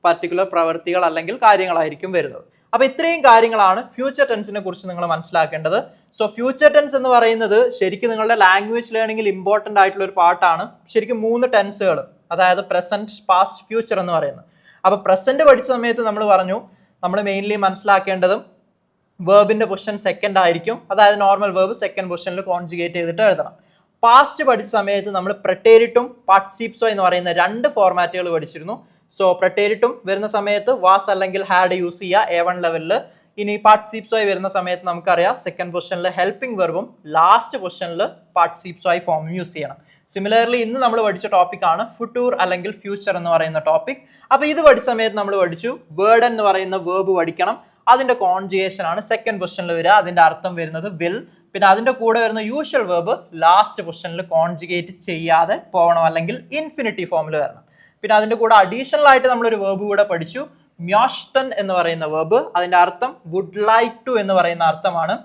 പർട്ടിക്കുലർ പ്രവൃത്തികൾ അല്ലെങ്കിൽ കാര്യങ്ങളായിരിക്കും വരുന്നത്. അപ്പൊ ഇത്രയും കാര്യങ്ങളാണ് ഫ്യൂച്ചർ ടെൻസിനെ കുറിച്ച് നിങ്ങൾ മനസ്സിലാക്കേണ്ടത്. സോ ഫ്യൂച്ചർ ടെൻസ് എന്ന് പറയുന്നത് ശരിക്കും നിങ്ങളുടെ ലാംഗ്വേജ് ലേണിംഗിൽ ഇമ്പോർട്ടന്റ് ആയിട്ടുള്ള ഒരു പാർട്ടാണ്. ശരിക്കും 3 ടെൻസുകൾ, അതായത് പ്രസന്റ്, പാസ്റ്റ്, ഫ്യൂച്ചർ എന്ന് പറയുന്നത്. അപ്പൊ പ്രസന്റ് പഠിച്ച സമയത്ത് നമ്മൾ പറഞ്ഞു നമ്മൾ മെയിൻലി മനസ്സിലാക്കേണ്ടതും വേർബിന്റെ പൊസിഷൻ സെക്കൻഡ് ആയിരിക്കും, അതായത് നോർമൽ വേർബ് സെക്കൻഡ് പൊസിഷനിൽ കോൺജുഗേറ്റ് ചെയ്തിട്ട് എഴുതണം. പാസ്റ്റ് പഠിച്ച സമയത്ത് നമ്മൾ പ്രെറ്റേരിറ്റും പാർട്ടിസിപ്സോ എന്ന് പറയുന്ന 2 ഫോർമാറ്റുകൾ പഠിച്ചിരുന്നു. സോ പ്രെറ്റേരിറ്റും വരുന്ന സമയത്ത് വാസ് അല്ലെങ്കിൽ ഹാഡ് യൂസ് ചെയ്യുക A1 ലെവലിൽ. ഇനി പാർട്ടിസിപ്സോയി വരുന്ന സമയത്ത് നമുക്കറിയാം സെക്കൻഡ് പൊസിഷനിൽ ഹെൽപ്പിംഗ് വെർബും ലാസ്റ്റ് പൊസിഷനിൽ പാർട്ടിസിപ്സോയി ഫോമും യൂസ് ചെയ്യണം. സിമിലർലി ഇന്ന് നമ്മൾ പഠിച്ച ടോപ്പിക്കാണ് ഫുട്ടൂർ അല്ലെങ്കിൽ ഫ്യൂച്ചർ എന്ന് പറയുന്ന ടോപ്പിക്. അപ്പൊ ഇത് പഠിച്ച സമയത്ത് നമ്മൾ പഠിച്ചു വേർഡ് എന്ന് പറയുന്ന വേർബ് പഠിക്കണം. അതിന്റെ കോൺജുഗേഷൻ ആണ് സെക്കൻഡ് പൊസിഷനിൽ വരിക. അതിന്റെ അർത്ഥം വരുന്നത് വിൽ. പിന്നെ അതിന്റെ കൂടെ വരുന്ന യൂഷ്വൽ വേർബ് ലാസ്റ്റ് പൊസിഷനിൽ കോൺജുഗേറ്റ് ചെയ്യാതെ പോകണം, അല്ലെങ്കിൽ ഇൻഫിനിറ്റീവ് ഫോമിൽ വരണം. പിന്നെ അതിന്റെ കൂടെ അഡീഷണൽ ആയിട്ട് നമ്മളൊരു വേർബ് കൂടെ പഠിച്ചു, മ്യോഷ്ടൻ എന്ന് പറയുന്ന വേർബ്. അതിന്റെ അർത്ഥം വുഡ് ലൈക്ക് ടു എന്ന് പറയുന്ന അർത്ഥമാണ്.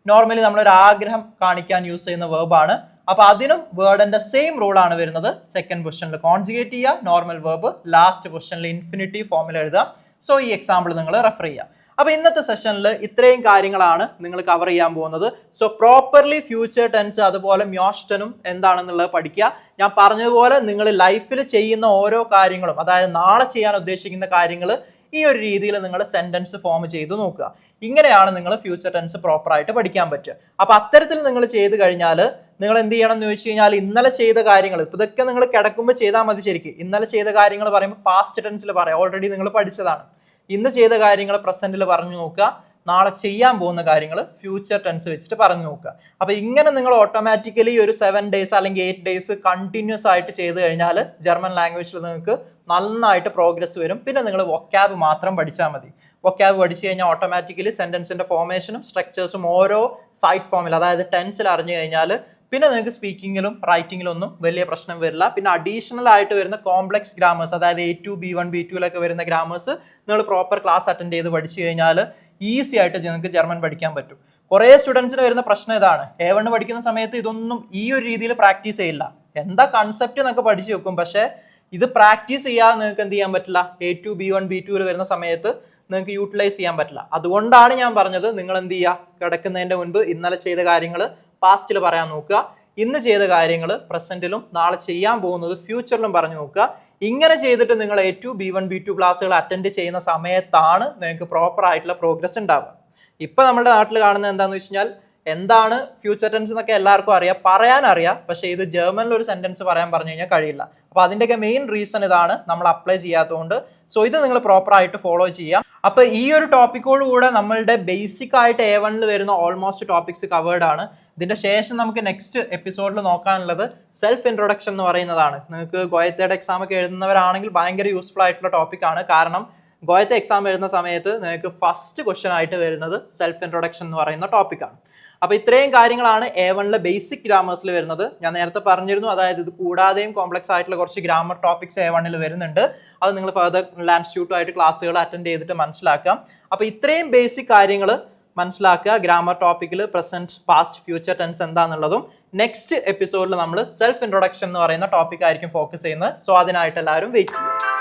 നോർമലി നമ്മളൊരു ആഗ്രഹം കാണിക്കാൻ യൂസ് ചെയ്യുന്ന വേർബാണ്. അപ്പൊ അതിനും വേർഡിന്റെ സെയിം റൂൾ ആണ് വരുന്നത്. സെക്കൻഡ് പൊസിഷനിൽ കോൺജുഗേറ്റ് ചെയ്യുക, നോർമൽ വേർബ് ലാസ്റ്റ് പൊസിഷനിൽ ഇൻഫിനിറ്റീവ് ഫോമിൽ എഴുതുക. സോ ഈ എക്സാമ്പിൾ നിങ്ങൾ റെഫർ ചെയ്യുക. അപ്പൊ ഇന്നത്തെ സെഷനിൽ ഇത്രയും കാര്യങ്ങളാണ് നിങ്ങൾ കവർ ചെയ്യാൻ പോകുന്നത്. സോ പ്രോപ്പർലി ഫ്യൂച്ചർ ടെൻസ് അതുപോലെ മ്യോഷ്ടനും എന്താണെന്നുള്ളത് പഠിക്കുക. ഞാൻ പറഞ്ഞതുപോലെ നിങ്ങൾ ലൈഫിൽ ചെയ്യുന്ന ഓരോ കാര്യങ്ങളും, അതായത് നാളെ ചെയ്യാൻ ഉദ്ദേശിക്കുന്ന കാര്യങ്ങൾ ഈ ഒരു രീതിയിൽ നിങ്ങൾ സെന്റൻസ് ഫോം ചെയ്ത് നോക്കുക. ഇങ്ങനെയാണ് നിങ്ങൾ ഫ്യൂച്ചർ ടെൻസ് പ്രോപ്പറായിട്ട് പഠിക്കാൻ പറ്റുക. അപ്പൊ അത്തരത്തിൽ നിങ്ങൾ ചെയ്ത് കഴിഞ്ഞാൽ നിങ്ങൾ എന്ത് ചെയ്യണം എന്ന് ചോദിച്ചു കഴിഞ്ഞാൽ ഇന്നലെ ചെയ്ത കാര്യങ്ങൾ, ഇതൊക്കെ നിങ്ങൾ കിടക്കുമ്പോൾ ചെയ്താൽ മതി. ശരിക്കും ഇന്നലെ ചെയ്ത കാര്യങ്ങൾ പറയുമ്പോൾ പാസ്റ്റ് ടെൻസിൽ പറയാം, ഓൾറെഡി നിങ്ങൾ പഠിച്ചതാണ്. ഇന്ന് ചെയ്ത കാര്യങ്ങൾ പ്രസന്റിൽ പറഞ്ഞു നോക്കുക, നാളെ ചെയ്യാൻ പോകുന്ന കാര്യങ്ങൾ ഫ്യൂച്ചർ ടെൻസ് വെച്ചിട്ട് പറഞ്ഞു നോക്കുക. അപ്പൊ ഇങ്ങനെ നിങ്ങൾ ഓട്ടോമാറ്റിക്കലി ഒരു 7 ഡേയ്സ് അല്ലെങ്കിൽ 8 ഡേയ്സ് കണ്ടിന്യൂസ് ആയിട്ട് ചെയ്ത് കഴിഞ്ഞാൽ ജർമ്മൻ ലാംഗ്വേജിൽ നിങ്ങൾക്ക് നന്നായിട്ട് പ്രോഗ്രസ് വരും. പിന്നെ നിങ്ങൾ വൊക്കാബ് മാത്രം പഠിച്ചാൽ മതി. വൊക്കാബ് പഠിച്ചു കഴിഞ്ഞാൽ ഓട്ടോമാറ്റിക്കലി സെന്റൻസിന്റെ ഫോർമേഷനും സ്ട്രക്ചേഴ്സും ഓരോ സൈഡ് ഫോമിൽ, അതായത് ടെൻസിൽ അറിഞ്ഞു കഴിഞ്ഞാൽ പിന്നെ നിങ്ങൾക്ക് സ്പീക്കിങ്ങിലും റൈറ്റിങ്ങിലും ഒന്നും വലിയ പ്രശ്നം വരില്ല. പിന്നെ അഡീഷണൽ ആയിട്ട് വരുന്ന കോംപ്ലക്സ് ഗ്രാമേഴ്സ്, അതായത് A2, B1, B2 വരുന്ന ഗ്രാമേഴ്സ് നിങ്ങൾ പ്രോപ്പർ ക്ലാസ് അറ്റൻഡ് ചെയ്ത് പഠിച്ചു കഴിഞ്ഞാൽ ഈസി ആയിട്ട് നിങ്ങൾക്ക് ജർമ്മൻ പഠിക്കാൻ പറ്റും. കുറേ സ്റ്റുഡൻസിന് വരുന്ന പ്രശ്നം ഇതാണ്, A1 പഠിക്കുന്ന സമയത്ത് ഇതൊന്നും ഈ ഒരു രീതിയിൽ പ്രാക്ടീസ് ചെയ്യില്ല. എന്താ കൺസെപ്റ്റ് എന്നൊക്കെ പഠിച്ചു വെക്കും, പക്ഷേ ഇത് പ്രാക്ടീസ് ചെയ്യാതെ നിങ്ങൾക്ക് എന്ത് ചെയ്യാൻ പറ്റില്ല. A2, B1, B2 വരുന്ന സമയത്ത് നിങ്ങൾക്ക് യൂട്ടിലൈസ് ചെയ്യാൻ പറ്റില്ല. അതുകൊണ്ടാണ് ഞാൻ പറഞ്ഞത് നിങ്ങൾ എന്ത് ചെയ്യുക, കിടക്കുന്നതിന്റെ മുൻപ് ഇന്നലെ ചെയ്ത കാര്യങ്ങൾ പാസ്റ്റിൽ പറയാൻ നോക്കുക, ഇന്ന് ചെയ്ത കാര്യങ്ങൾ പ്രസന്റിലും നാളെ ചെയ്യാൻ പോകുന്നത് ഫ്യൂച്ചറിലും പറഞ്ഞു നോക്കുക. ഇങ്ങനെ ചെയ്തിട്ട് നിങ്ങൾ A2, B1, B2 ക്ലാസ്സുകൾ അറ്റൻഡ് ചെയ്യുന്ന സമയത്താണ് നിങ്ങൾക്ക് പ്രോപ്പർ ആയിട്ടുള്ള പ്രോഗ്രസ് ഉണ്ടാവുക. ഇപ്പൊ നമ്മുടെ നാട്ടിൽ കാണുന്നത് എന്താണെന്ന് വെച്ച് കഴിഞ്ഞാൽ എന്താണ് ഫ്യൂച്ചർ ടെൻസ് എന്നൊക്കെ എല്ലാവർക്കും അറിയാം, പറയാൻ അറിയാം, പക്ഷേ ഇത് ജർമ്മനിൽ ഒരു സെന്റൻസ് പറയാൻ പറഞ്ഞു കഴിഞ്ഞാൽ കഴിയില്ല. അപ്പൊ അതിന്റെയൊക്കെ മെയിൻ റീസൺ ഇതാണ്, നമ്മൾ അപ്ലൈ ചെയ്യാത്തതുകൊണ്ട്. സോ ഇത് നിങ്ങൾ പ്രോപ്പർ ആയിട്ട് ഫോളോ ചെയ്യാം. അപ്പൊ ഈ ഒരു ടോപ്പിക്കോട് കൂടെ നമ്മളുടെ ബേസിക് ആയിട്ട് A1 വരുന്ന ഓൾമോസ്റ്റ് ടോപ്പിക്സ് കവേർഡ് ആണ്. ഇതിന്റെ ശേഷം നമുക്ക് നെക്സ്റ്റ് എപ്പിസോഡിൽ നോക്കാനുള്ളത് സെൽഫ് ഇൻട്രൊഡക്ഷൻ എന്ന് പറയുന്നതാണ്. നിങ്ങൾക്ക് ഗോയത്തയുടെ എക്സാം ഒക്കെ എഴുതുന്നവരാണെങ്കിൽ ഭയങ്കര യൂസ്ഫുൾ ആയിട്ടുള്ള ടോപ്പിക്കാണ്. കാരണം ഗോയത്തെ എക്സാം എഴുതുന്ന സമയത്ത് നിങ്ങൾക്ക് ഫസ്റ്റ് ക്വസ്റ്റ്യൻ ആയിട്ട് വരുന്നത് സെൽഫ് ഇൻട്രൊഡക്ഷൻ എന്ന് പറയുന്ന ടോപ്പിക്കാണ്. അപ്പൊ ഇത്രയും കാര്യങ്ങളാണ് A1 ബേസിക് ഗ്രാമേഴ്സിൽ വരുന്നത്. ഞാൻ നേരത്തെ പറഞ്ഞിരുന്നു, അതായത് ഇത് കൂടാതെയും കോംപ്ലക്സ് ആയിട്ടുള്ള കുറച്ച് ഗ്രാമർ ടോപ്പിക്സ് A1 വരുന്നുണ്ട്. അത് നിങ്ങൾ ഫർദർ ലാൻഡ്സ്റ്റ്യൂട്ടുമായിട്ട് ക്ലാസ്സുകൾ അറ്റൻഡ് ചെയ്തിട്ട് മനസ്സിലാക്കാം. അപ്പൊ ഇത്രയും ബേസിക് കാര്യങ്ങൾ മനസ്സിലാക്കുക. ഗ്രാമർ ടോപ്പിക്കിൽ പ്രസന്റ്, പാസ്റ്റ്, ഫ്യൂച്ചർ ടെൻസ് എന്താണെന്നുള്ളതും നെക്സ്റ്റ് എപ്പിസോഡിൽ നമ്മൾ സെൽഫ് ഇൻട്രൊഡക്ഷൻ എന്ന് പറയുന്ന ടോപ്പിക് ആയിരിക്കും ഫോക്കസ് ചെയ്യുന്നത്. സോ അതിനായിട്ട് എല്ലാവരും വെയിറ്റ് ചെയ്യുക.